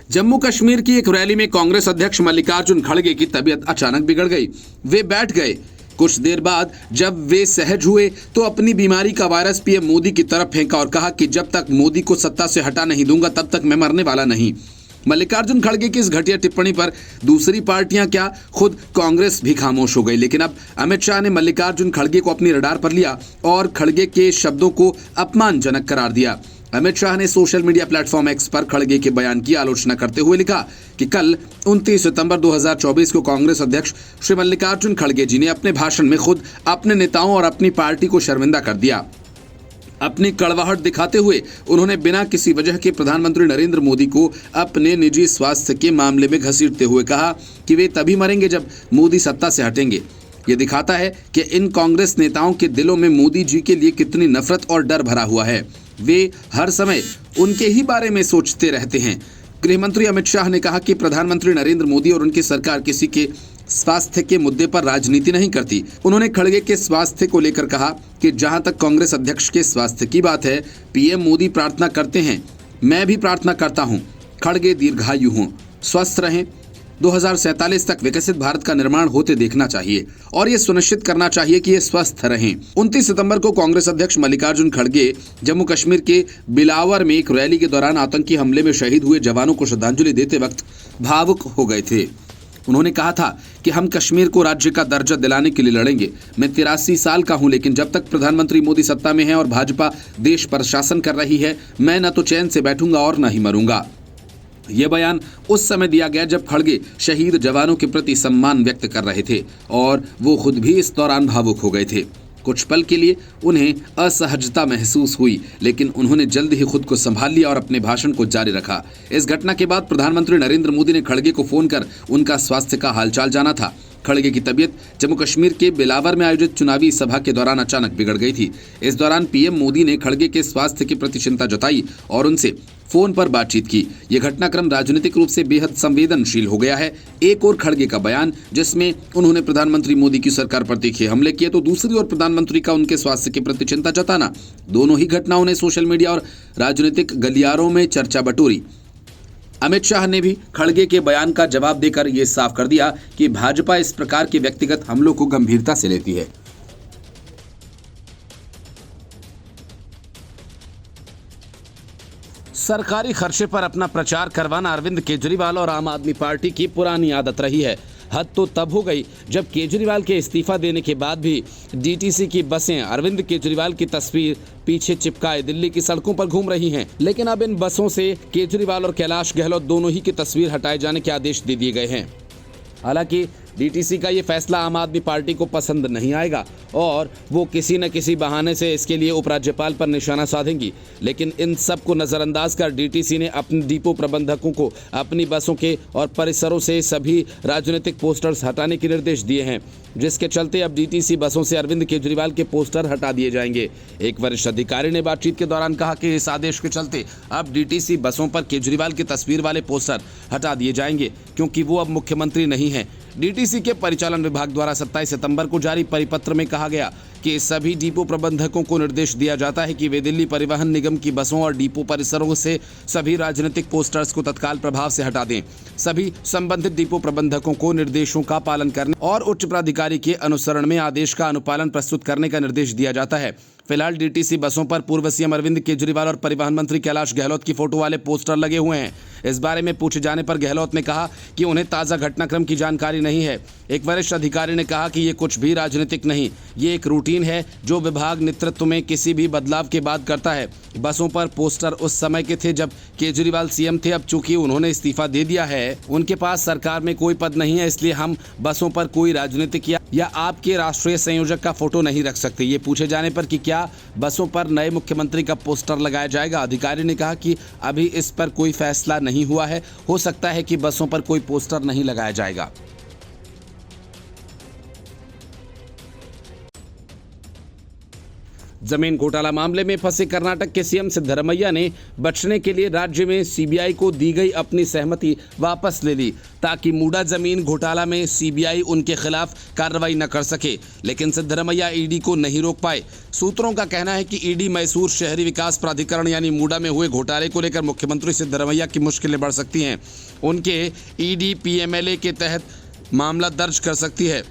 जम्मू कश्मीर की एक रैली में कांग्रेस अध्यक्ष मल्लिकार्जुन खड़गे की तबीयत अचानक बिगड़ गई। वे बैठ गए। कुछ देर बाद जब वे सहज हुए तो अपनी बीमारी का वायरस पीएम मोदी की तरफ फेंका और कहा कि जब तक मोदी को सत्ता से हटा नहीं दूंगा तब तक मैं मरने वाला नहीं। मल्लिकार्जुन खड़गे की इस घटिया टिप्पणी पर दूसरी पार्टियां क्या, खुद कांग्रेस भी खामोश हो गई। लेकिन अब अमित शाह ने मल्लिकार्जुन खड़गे को अपनी रडार पर लिया और खड़गे के शब्दों को अपमानजनक करार दिया। अमित शाह ने सोशल मीडिया प्लेटफॉर्म एक्स पर खड़गे के बयान की आलोचना करते हुए लिखा कि कल 29 सितंबर 2024 को कांग्रेस अध्यक्ष श्री मल्लिकार्जुन खड़गे जी ने अपने भाषण में खुद अपने नेताओं और अपनी पार्टी को शर्मिंदा कर दिया। अपनी कड़वाहट दिखाते हुए उन्होंने बिना किसी वजह के प्रधानमंत्री नरेंद्र मोदी को अपने निजी स्वास्थ्य के मामले में घसीटते हुए कहा कि वे तभी मरेंगे जब मोदी सत्ता से हटेंगे। ये दिखाता है कि इन कांग्रेस नेताओं के दिलों में मोदी जी के लिए कितनी नफरत और डर भरा हुआ है। वे हर समय उनके ही बारे में सोचते रहते हैं। गृह मंत्री अमित शाह ने कहा कि प्रधानमंत्री नरेंद्र मोदी और उनकी सरकार किसी के स्वास्थ्य के मुद्दे पर राजनीति नहीं करती। उन्होंने खड़गे के स्वास्थ्य को लेकर कहा कि जहां तक कांग्रेस अध्यक्ष के स्वास्थ्य की बात है, पीएम मोदी प्रार्थना करते हैं, मैं भी प्रार्थना करता हूं, खड़गे दीर्घायु हों, स्वस्थ रहें। 2047 तक विकसित भारत का निर्माण होते देखना चाहिए और ये सुनिश्चित करना चाहिए कि ये स्वस्थ रहें। 29 सितंबर को कांग्रेस अध्यक्ष मल्लिकार्जुन खड़गे जम्मू कश्मीर के बिलावर में एक रैली के दौरान आतंकी हमले में शहीद हुए जवानों को श्रद्धांजलि देते वक्त भावुक हो गए थे। उन्होंने कहा था कि हम कश्मीर को राज्य का दर्जा दिलाने के लिए लड़ेंगे। मैं 83 साल का हूं, लेकिन जब तक प्रधानमंत्री मोदी सत्ता में है और भाजपा देश पर शासन कर रही है, मैं न तो चैन से बैठूंगा और न ही मरूंगा। यह बयान उस समय दिया गया जब खड़गे शहीद जवानों के प्रति सम्मान व्यक्त कर रहे थे और वो खुद भी इस दौरान भावुक हो गए थे। कुछ पल के लिए उन्हें असहजता महसूस हुई, लेकिन उन्होंने जल्द ही खुद को संभाल लिया और अपने भाषण को जारी रखा। इस घटना के बाद प्रधानमंत्री नरेंद्र मोदी ने खड़गे को फोन कर उनका स्वास्थ्य का हालचाल जाना था। खड़गे की तबीयत जम्मू कश्मीर के बिलावर में आयोजित चुनावी सभा के दौरान अचानक बिगड़ गई थी। इस दौरान पीएम मोदी ने खड़गे के स्वास्थ्य के प्रति चिंता जताई और उनसे फोन पर बातचीत की। यह घटनाक्रम राजनीतिक रूप से बेहद संवेदनशील हो गया है। एक और खड़गे का बयान जिसमें उन्होंने प्रधानमंत्री मोदी की सरकार पर तीखे हमले किए, तो दूसरी ओर प्रधानमंत्री का उनके स्वास्थ्य के प्रति चिंता जताना। दोनों ही घटनाओं ने सोशल मीडिया और राजनीतिक गलियारों में चर्चा बटोरी। अमित शाह ने भी खड़गे के बयान का जवाब देकर यह साफ कर दिया कि भाजपा इस प्रकार के व्यक्तिगत हमलों को गंभीरता से लेती है। सरकारी खर्चे पर अपना प्रचार करवाना अरविंद केजरीवाल और आम आदमी पार्टी की पुरानी आदत रही है। हद तो तब हो गई जब केजरीवाल के इस्तीफा देने के बाद भी डीटीसी की बसें अरविंद केजरीवाल की तस्वीर पीछे चिपकाए दिल्ली की सड़कों पर घूम रही हैं। लेकिन अब इन बसों से केजरीवाल और कैलाश गहलोत दोनों ही की तस्वीर हटाए जाने के आदेश दे दिए गए हैं। हालांकि डीटीसी का ये फैसला आम आदमी पार्टी को पसंद नहीं आएगा और वो किसी न किसी बहाने से इसके लिए उपराज्यपाल पर निशाना साधेंगी। लेकिन इन सब को नज़रअंदाज कर डीटीसी ने अपने डिपो प्रबंधकों को अपनी बसों के और परिसरों से सभी राजनीतिक पोस्टर्स हटाने के निर्देश दिए हैं, जिसके चलते अब डीटीसी बसों से अरविंद केजरीवाल के पोस्टर हटा दिए जाएंगे। एक वरिष्ठ अधिकारी ने बातचीत के दौरान कहा कि इस आदेश के चलते अब डीटीसी बसों पर केजरीवाल की तस्वीर वाले पोस्टर हटा दिए जाएंगे, क्योंकि वो अब मुख्यमंत्री नहीं हैं। डीटीसी के परिचालन विभाग द्वारा 27 सितंबर को जारी परिपत्र में कहा गया कि सभी डिपो प्रबंधकों को निर्देश दिया जाता है कि वे दिल्ली परिवहन निगम की बसों और डिपो परिसरों से सभी राजनीतिक पोस्टर्स को तत्काल प्रभाव से हटा दें। सभी संबंधित डिपो प्रबंधकों को निर्देशों का पालन करने और उच्च प्राधिकारी के अनुसरण में आदेश का अनुपालन प्रस्तुत करने का निर्देश दिया जाता है। फिलहाल डीटीसी बसों पर पूर्व सीएम अरविंद केजरीवाल और परिवहन मंत्री कैलाश गहलोत की फोटो वाले पोस्टर लगे हुए हैं। इस बारे में पूछे जाने पर गहलोत ने कहा कि उन्हें ताज़ा घटनाक्रम की जानकारी नहीं है। एक वरिष्ठ अधिकारी ने कहा कि ये कुछ भी राजनीतिक नहीं, ये एक रूटीन है जो विभाग नेतृत्व में किसी भी बदलाव के बाद करता है। बसों पर पोस्टर उस समय के थे जब केजरीवाल सीएम थे। अब चूंकि उन्होंने इस्तीफा दे दिया है, उनके पास सरकार में कोई पद नहीं है, इसलिए हम बसों पर कोई राजनीतिक या आपके राष्ट्रीय संयोजक का फोटो नहीं रख सकते। ये पूछे जाने पर कि क्या बसों पर नए मुख्यमंत्री का पोस्टर लगाया जाएगा, अधिकारी ने कहा कि अभी इस पर कोई फैसला नहीं हुआ है, हो सकता है कि बसों पर कोई पोस्टर नहीं लगाया जाएगा। जमीन घोटाला मामले में फंसे कर्नाटक के सीएम सिद्धरमैया ने बचने के लिए राज्य में सीबीआई को दी गई अपनी सहमति वापस ले ली ताकि मूडा जमीन घोटाला में सीबीआई उनके खिलाफ कार्रवाई न कर सके। लेकिन सिद्धरमैया ईडी को नहीं रोक पाए। सूत्रों का कहना है कि ईडी मैसूर शहरी विकास प्राधिकरण यानी मूडा में हुए घोटाले को लेकर मुख्यमंत्री सिद्धरमैया की मुश्किलें बढ़ सकती हैं। उनके ईडी पीएमएलए के तहत मामला दर्ज कर सकती है।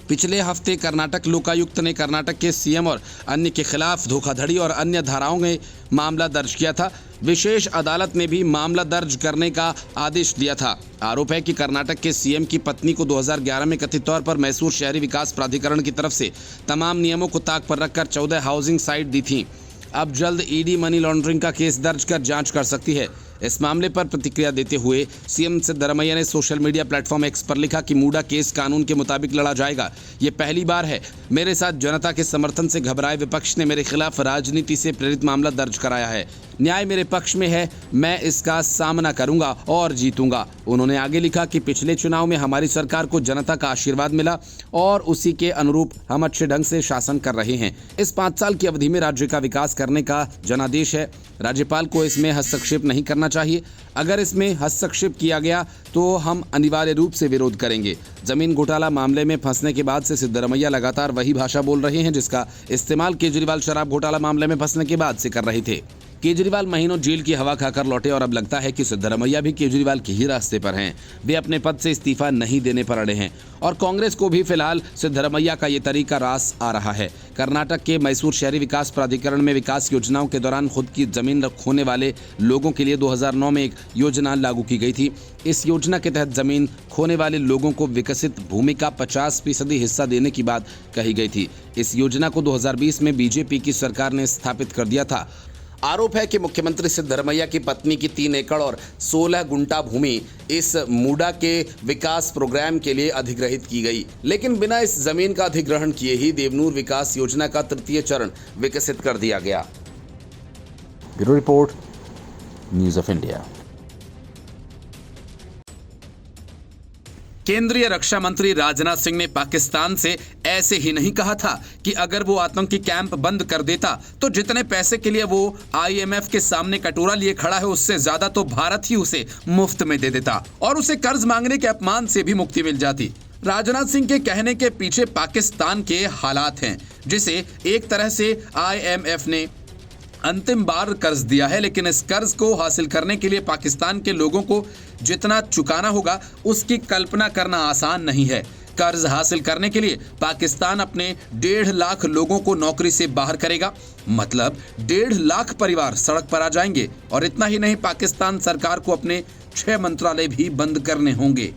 पिछले हफ्ते कर्नाटक लोकायुक्त ने कर्नाटक के सीएम और अन्य के खिलाफ धोखाधड़ी और अन्य धाराओं में मामला दर्ज किया था। विशेष अदालत ने भी मामला दर्ज करने का आदेश दिया था। आरोप है कि कर्नाटक के सीएम की पत्नी को 2011 में कथित तौर पर मैसूर शहरी विकास प्राधिकरण की तरफ से तमाम नियमों को ताक पर रखकर 14 हाउसिंग साइट दी थी। अब जल्द ईडी मनी लॉन्ड्रिंग का केस दर्ज कर जांच कर सकती है। इस मामले पर प्रतिक्रिया देते हुए सीएम सिद्धरमैया ने सोशल मीडिया प्लेटफॉर्म एक्स पर लिखा कि मूडा केस कानून के मुताबिक लड़ा जाएगा। ये पहली बार है। मेरे साथ जनता के समर्थन से घबराए विपक्ष ने मेरे खिलाफ राजनीति से प्रेरित मामला दर्ज कराया है। न्याय मेरे पक्ष में है, मैं इसका सामना करूंगा और जीतूंगा। उन्होंने आगे लिखा कि पिछले चुनाव में हमारी सरकार को जनता का आशीर्वाद मिला और उसी के अनुरूप हम अच्छे ढंग से शासन कर रहे हैं। इस 5 साल की अवधि में राज्य का विकास करने का जनादेश है। राज्यपाल को इसमें हस्तक्षेप नहीं करना चाहिए। अगर इसमें हस्तक्षेप किया गया तो हम अनिवार्य रूप से विरोध करेंगे। जमीन घोटाला मामले में फंसने के बाद से सिद्धरमैया लगातार वही भाषा बोल रहे हैं जिसका इस्तेमाल केजरीवाल शराब घोटाला मामले में फंसने के बाद से कर रहे थे। केजरीवाल महीनों जेल की हवा खाकर लौटे और अब लगता है कि सिद्धरमैया भी केजरीवाल के ही रास्ते पर हैं। वे अपने पद से इस्तीफा नहीं देने पर अड़े हैं और कांग्रेस को भी फिलहाल सिद्धरमैया का ये तरीका रास आ रहा है। कर्नाटक के मैसूर शहरी विकास प्राधिकरण में विकास योजनाओं के दौरान खुद की जमीन खोने वाले लोगों के लिए 2009 में एक योजना लागू की गई थी। इस योजना के तहत जमीन खोने वाले लोगों को विकसित भूमि का 50% हिस्सा देने की बात कही गई थी। इस योजना को 2020 में बीजेपी की सरकार ने स्थापित कर दिया था। आरोप है कि मुख्यमंत्री सिद्धरमैया की पत्नी की 3 एकड़ और 16 गुंठा भूमि इस मूडा के विकास प्रोग्राम के लिए अधिग्रहित की गई, लेकिन बिना इस जमीन का अधिग्रहण किए ही देवनूर विकास योजना का 3य चरण विकसित कर दिया गया। Bureau report, news of India. केंद्रीय रक्षा मंत्री राजनाथ सिंह ने पाकिस्तान से ऐसे ही नहीं कहा था कि अगर वो आतंकी कैंप बंद कर देता तो जितने पैसे के लिए वो IMF के सामने कटोरा लिए खड़ा है उससे ज्यादा तो भारत ही उसे मुफ्त में दे देता और उसे कर्ज मांगने के अपमान से भी मुक्ति मिल जाती। राजनाथ सिंह के कहने के पीछे पाकिस्तान के हालात हैं, जिसे एक तरह से IMF ने अंतिम बार कर्ज दिया है, लेकिन इस कर्ज को हासिल करने के लिए पाकिस्तान के लोगों को जितना चुकाना होगा उसकी कल्पना करना आसान नहीं है। कर्ज हासिल करने के लिए पाकिस्तान अपने 1.5 लाख लोगों को नौकरी से बाहर करेगा, मतलब 1.5 लाख परिवार सड़क पर आ जाएंगे। और इतना ही नहीं, पाकिस्तान सरकार को अपने 6 मंत्रालय भी बंद करने होंगे।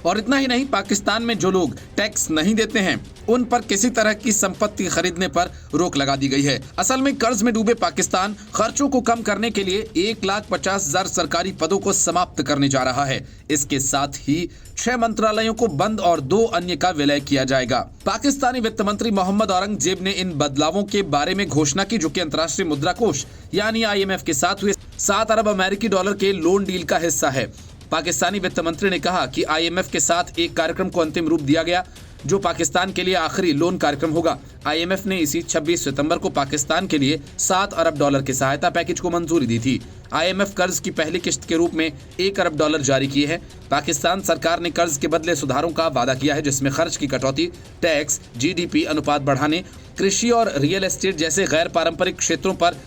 और इतना ही नहीं, पाकिस्तान में जो लोग टैक्स नहीं देते हैं उन पर किसी तरह की संपत्ति खरीदने पर रोक लगा दी गई है। असल में कर्ज में डूबे पाकिस्तान खर्चों को कम करने के लिए 1,50,000 सरकारी पदों को समाप्त करने जा रहा है। इसके साथ ही 6 मंत्रालयों को बंद और 2 अन्य का विलय किया जाएगा। पाकिस्तानी वित्त मंत्री मोहम्मद औरंगजेब ने इन बदलावों के बारे में घोषणा की, जो कि अंतर्राष्ट्रीय मुद्रा कोष यानी IMF के साथ हुए 7 अरब अमेरिकी डॉलर के लोन डील का हिस्सा है। पाकिस्तानी वित्त मंत्री ने कहा कि IMF के साथ एक कार्यक्रम को अंतिम रूप दिया गया जो पाकिस्तान के लिए आखिरी लोन कार्यक्रम होगा। IMF ने इसी 26 सितंबर को पाकिस्तान के लिए 7 अरब डॉलर के सहायता पैकेज को मंजूरी दी थी। IMF कर्ज की पहली किस्त के रूप में 1 अरब डॉलर जारी किए हैं। पाकिस्तान सरकार ने कर्ज के बदले सुधारों का वादा किया है, जिसमें खर्च की कटौती, टैक्स, GDP अनुपात बढ़ाने, कृषि और रियल एस्टेट जैसे गैर पारंपरिक क्षेत्रों पर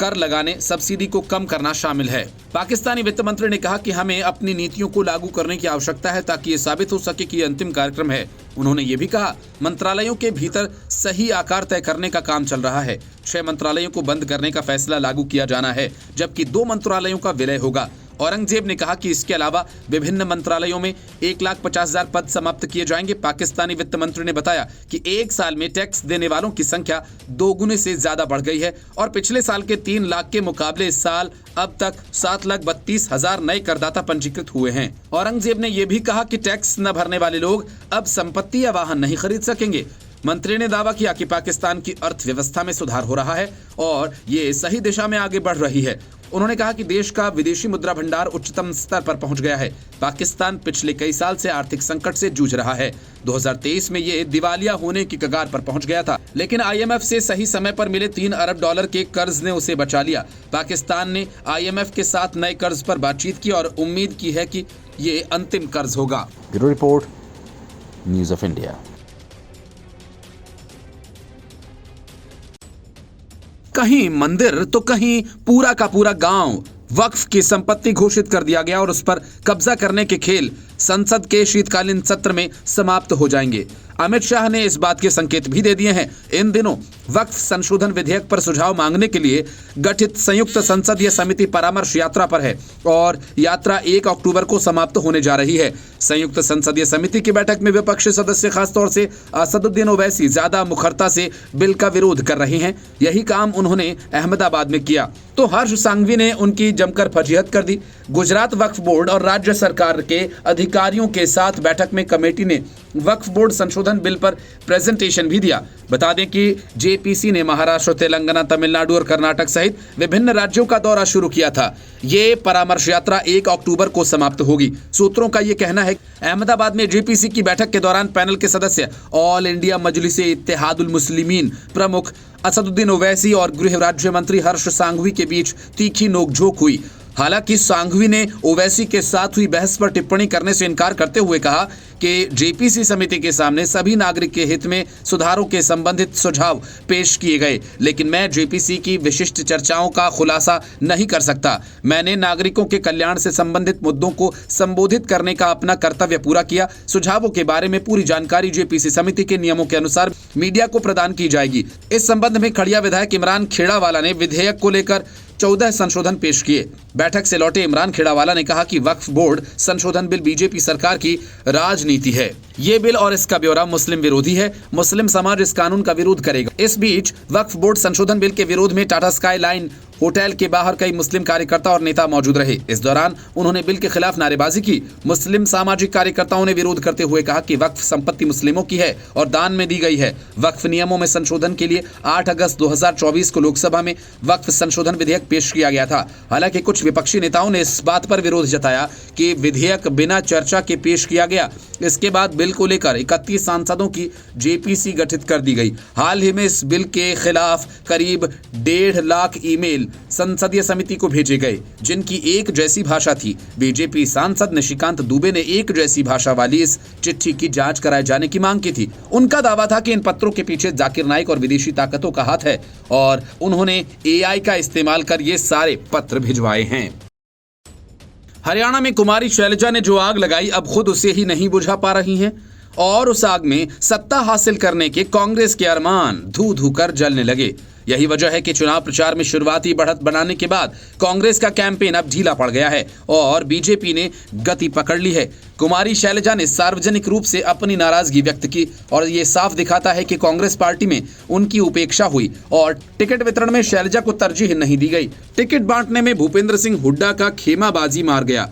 कर लगाने, सब्सिडी को कम करना शामिल है। पाकिस्तानी वित्त मंत्री ने कहा कि हमें अपनी नीतियों को लागू करने की आवश्यकता है ताकि ये साबित हो सके कि ये अंतिम कार्यक्रम है। उन्होंने ये भी कहा, मंत्रालयों के भीतर सही आकार तय करने का काम चल रहा है। 6 मंत्रालयों को बंद करने का फैसला लागू किया जाना है, जबकि 2 मंत्रालयों का विलय होगा। औरंगजेब ने कहा कि इसके अलावा विभिन्न मंत्रालयों में 1,50,000 पद समाप्त किए जाएंगे। पाकिस्तानी वित्त मंत्री ने बताया कि 1 साल में टैक्स देने वालों की संख्या 2 गुने से ज्यादा बढ़ गई है और पिछले साल के 3 लाख के मुकाबले इस साल अब तक 7,32,000 नए करदाता पंजीकृत हुए हैं। औरंगजेब ने यह भी कहा कि टैक्स न भरने वाले लोग अब संपत्ति या वाहन नहीं खरीद सकेंगे। मंत्री ने दावा किया कि पाकिस्तान की अर्थव्यवस्था में सुधार हो रहा है और ये सही दिशा में आगे बढ़ रही है। उन्होंने कहा कि देश का विदेशी मुद्रा भंडार उच्चतम स्तर पर पहुंच गया है। पाकिस्तान पिछले कई साल से आर्थिक संकट से जूझ रहा है। 2023 में ये दिवालिया होने की कगार पर पहुंच गया था, लेकिन IMF से सही समय पर मिले $3 अरब के कर्ज ने उसे बचा लिया। पाकिस्तान ने IMF के साथ नए कर्ज पर बातचीत की और उम्मीद की है कि ये अंतिम कर्ज होगा। Bureau report, news of India. कहीं मंदिर तो कहीं पूरा का पूरा गांव वक्फ की संपत्ति घोषित कर दिया गया और उस पर कब्जा करने के खेल संसद के शीतकालीन सत्र में समाप्त हो जाएंगे। अमित शाह ने इस बात के संकेत भी दे दिए हैं। इन दिनों वक्फ संशोधन विधेयक पर सुझाव मांगने के लिए गठित संयुक्त संसदीय समिति परामर्श यात्रा पर है और यात्रा 1 अक्टूबर को समाप्त होने जा रही है। संयुक्त संसदीय समिति की बैठक में विपक्षी सदस्य खासतौर से असदुद्दीन ओवैसी ज्यादा मुखरता से बिल का विरोध कर रहे हैं। यही काम उन्होंने अहमदाबाद में किया तो हर्ष सांघवी ने उनकी जमकर फजीहत कर दी। गुजरात वक्फ बोर्ड और राज्य सरकार के अधिकारियों के साथ बैठक में कमेटी ने वक्फ बोर्ड संशोधन बिल पर प्रेजेंटेशन भी दिया। बता दें कि जेपीसी ने महाराष्ट्र, तेलंगाना, तमिलनाडु और कर्नाटक सहित विभिन्न राज्यों का दौरा शुरू किया था। ये परामर्श यात्रा 1 अक्टूबर को समाप्त होगी। सूत्रों का ये कहना है अहमदाबाद में जेपीसी की बैठक के दौरान पैनल के सदस्य ऑल इंडिया मजलिसे इत्तेहादुल मुस्लिमीन प्रमुख असदुद्दीन ओवैसी और गृह राज्य मंत्री हर्ष सांघवी के बीच तीखी नोकझोंक हुई। हालांकि सांघवी ने ओवैसी के साथ हुई बहस पर टिप्पणी करने से इनकार करते हुए कहा कि जेपीसी समिति के सामने सभी नागरिक के हित में सुधारों के संबंधित सुझाव पेश किए गए, लेकिन मैं जेपीसी की विशिष्ट चर्चाओं का खुलासा नहीं कर सकता। मैंने नागरिकों के कल्याण से संबंधित मुद्दों को संबोधित करने का अपना कर्तव्य पूरा किया। सुझावों के बारे में पूरी जानकारी जेपीसी समिति के नियमों के अनुसार मीडिया को प्रदान की जाएगी। इस संबंध में खड़िया विधायक इमरान खेड़ावाला ने विधेयक को लेकर 14 संशोधन पेश किए। बैठक से लौटे इमरान खेड़ावाला ने कहा कि वक्फ बोर्ड संशोधन बिल बीजेपी सरकार की राजनीति है। ये बिल और इसका ब्यौरा मुस्लिम विरोधी है। मुस्लिम समाज इस कानून का विरोध करेगा। इस बीच वक्फ बोर्ड संशोधन बिल के विरोध में टाटा स्काई लाइन होटल के बाहर कई मुस्लिम कार्यकर्ता और नेता मौजूद रहे। इस दौरान उन्होंने बिल के खिलाफ नारेबाजी की। मुस्लिम सामाजिक कार्यकर्ताओं ने विरोध करते हुए कहा कि वक्फ संपत्ति मुस्लिमों की है और दान में दी गई है। वक्फ नियमों में संशोधन के लिए 8 अगस्त 2024 को लोकसभा में वक्फ संशोधन विधेयक पेश किया गया था। हालांकि कुछ विपक्षी नेताओं ने इस बात पर विरोध जताया कि विधेयक बिना चर्चा के पेश किया गया। इसके बाद बिल को लेकर 31 सांसदों की जेपीसी गठित कर दी गई। हाल ही में इस बिल के खिलाफ करीब 1.5 लाख ईमेल संसदीय समिति को भेजे गए, जिनकी एक जैसी भाषा थी। बीजेपी सांसद निशिकांत दुबे ने एक जैसी भाषा वाली इस चिट्ठी की जांच कराए जाने की मांग की थी। उनका दावा था कि इन पत्रों के पीछे जाकिर नाइक और विदेशी ताकतों का हाथ है और उन्होंने AI का इस्तेमाल कर ये सारे पत्र भिजवाए हैं। हरियाणा में कुमारी शैलजा ने जो आग लगाई, अब खुद उसे ही नहीं बुझा पा रही हैं और उस आग में सत्ता हासिल करने के कांग्रेस के अरमान धू धू कर जलने लगे। यही वजह है कि चुनाव प्रचार में शुरुआती बढ़त बनाने के बाद कांग्रेस का कैंपेन अब ढीला पड़ गया है और बीजेपी ने गति पकड़ ली है। कुमारी शैलजा ने सार्वजनिक रूप से अपनी नाराजगी व्यक्त की और ये साफ दिखाता है कि कांग्रेस पार्टी में उनकी उपेक्षा हुई और टिकट वितरण में शैलजा को तरजीह नहीं दी गई। टिकट बांटने में भूपेंद्र सिंह हुड्डा का खेमाबाजी मार गया।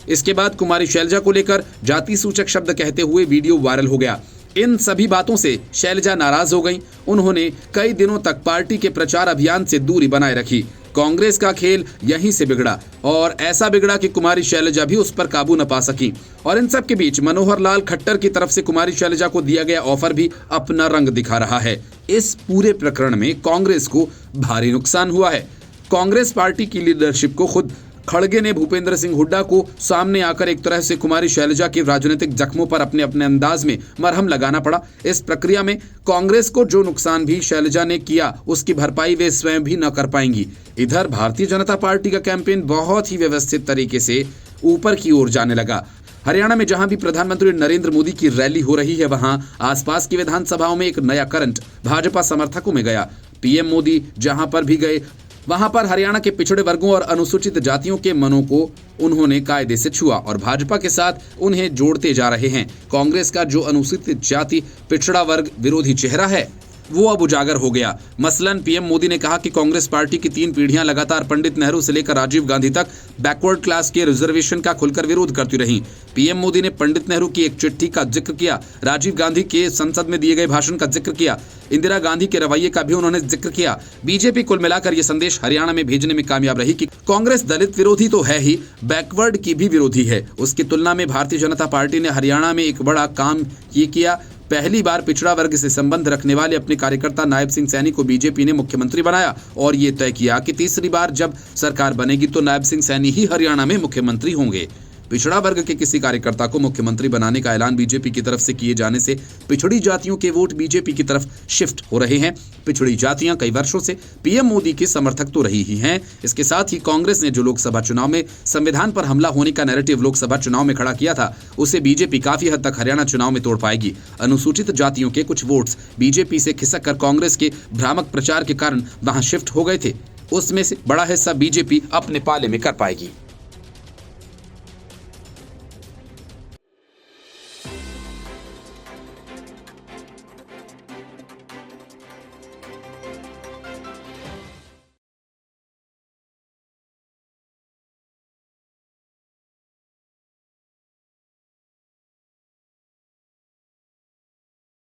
इसके बाद कुमारी शैलजा को लेकर जाति सूचक शब्द कहते हुए वीडियो वायरल हो गया। इन सभी बातों से शैलजा नाराज हो गईं। उन्होंने कई दिनों तक पार्टी के प्रचार अभियान से दूरी बनाए रखी। कांग्रेस का खेल यहीं से बिगड़ा और ऐसा बिगड़ा कि कुमारी शैलजा भी उस पर काबू न पा सकी। और इन सब के बीच मनोहर लाल खट्टर की तरफ से कुमारी शैलजा को दिया गया ऑफर भी अपना रंग दिखा रहा है। इस पूरे प्रकरण में कांग्रेस को भारी नुकसान हुआ है। कांग्रेस पार्टी की लीडरशिप को खुद खड़गे ने भूपेंद्र सिंह हुड्डा को सामने आकर एक तरह से कुमारी शैलजा के राजनीतिक जख्मों पर अपने अपने अंदाज में मरहम लगाना पड़ा। इस प्रक्रिया में कांग्रेस को जो नुकसान भी शैलजा ने किया, उसकी भरपाई वे स्वयं भी न कर पाएंगी। इधर भारतीय जनता पार्टी का कैंपेन बहुत ही व्यवस्थित तरीके से ऊपर की ओर जाने लगा। हरियाणा में जहां भी प्रधानमंत्री नरेंद्र मोदी की रैली हो रही है, वहां आसपास की विधानसभाओं में एक नया करंट भाजपा समर्थकों में गया। पीएम मोदी जहां पर भी गए, वहां पर हरियाणा के पिछड़े वर्गों और अनुसूचित जातियों के मनों को उन्होंने कायदे से छुआ और भाजपा के साथ उन्हें जोड़ते जा रहे हैं। कांग्रेस का जो अनुसूचित जाति पिछड़ा वर्ग विरोधी चेहरा है, वो अब उजागर हो गया। मसलन पीएम मोदी ने कहा कि कांग्रेस पार्टी की 3 पीढ़ियां लगातार पंडित नेहरू से लेकर राजीव गांधी तक बैकवर्ड क्लास के रिजर्वेशन का खुलकर विरोध करती रही। पीएम मोदी ने पंडित नेहरू की एक चिट्ठी का जिक्र किया, राजीव गांधी के संसद में दिए गए भाषण का जिक्र किया, इंदिरा गांधी के रवैये का भी उन्होंने जिक्र किया। बीजेपी कुल मिलाकर ये संदेश हरियाणा में भेजने में कामयाब रही कि कांग्रेस दलित विरोधी तो है ही, बैकवर्ड की भी विरोधी है। उसकी तुलना में भारतीय जनता पार्टी ने हरियाणा में एक बड़ा काम ये किया। पहली बार पिछड़ा वर्ग से संबंध रखने वाले अपने कार्यकर्ता नायब सिंह सैनी को बीजेपी ने मुख्यमंत्री बनाया और ये तय किया कि तीसरी बार जब सरकार बनेगी तो नायब सिंह सैनी ही हरियाणा में मुख्यमंत्री होंगे। पिछड़ा वर्ग के किसी कार्यकर्ता को मुख्यमंत्री बनाने का ऐलान बीजेपी की तरफ से किए जाने से पिछड़ी जातियों के वोट बीजेपी की तरफ शिफ्ट हो रहे हैं। पिछड़ी जातियां कई वर्षों से पीएम मोदी की समर्थक तो रही ही हैं। इसके साथ ही कांग्रेस ने जो लोकसभा चुनाव में संविधान पर हमला होने का नैरेटिव लोकसभा चुनाव में खड़ा किया था, उसे बीजेपी काफी हद तक हरियाणा चुनाव में तोड़ पाएगी। अनुसूचित जातियों के कुछ वोट्स बीजेपी से खिसक कर कांग्रेस के भ्रामक प्रचार के कारण वहां शिफ्ट हो गए थे, उसमें से बड़ा हिस्सा बीजेपी अपने पाले में कर पाएगी।